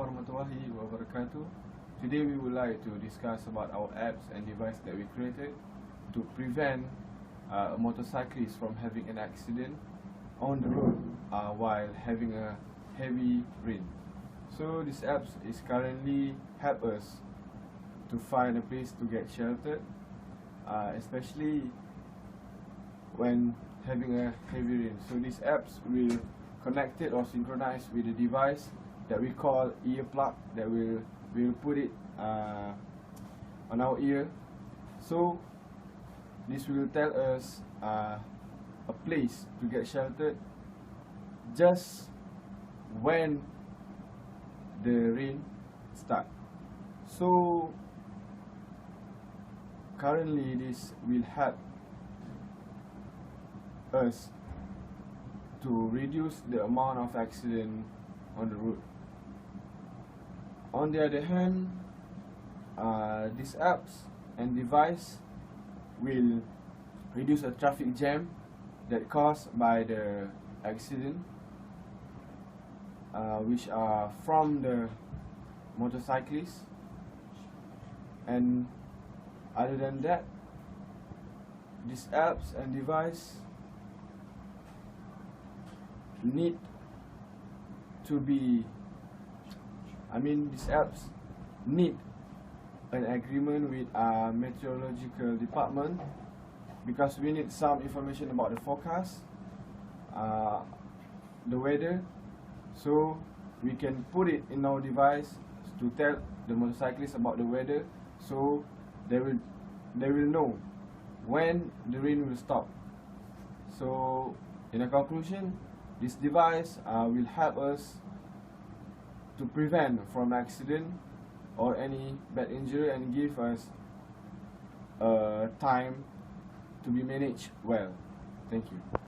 warahmatullahi wabarakatuh. Today we would like to discuss about our apps and device that we created to prevent a motorcyclist from having an accident on the road while having a heavy rain. So this apps is currently help us to find a place to get sheltered, especially when having a heavy rain. So these apps will connect it or synchronize with the device that we call earplug, that we'll put it on our ear. So this will tell us a place to get sheltered just when the rain starts. So currently this will help us to reduce the amount of accident on the road. On the other hand, these apps and device will reduce a traffic jam that caused by the accident, which are from the motorcyclists. And other than that, these apps and device need to be, these apps need an agreement with our meteorological department, because we need some information about the forecast, the weather, so we can put it in our device to tell the motorcyclists about the weather, so they will know when the rain will stop. So in a conclusion, this device will help us to prevent from accident or any bad injury and give us time to be managed well. Thank you.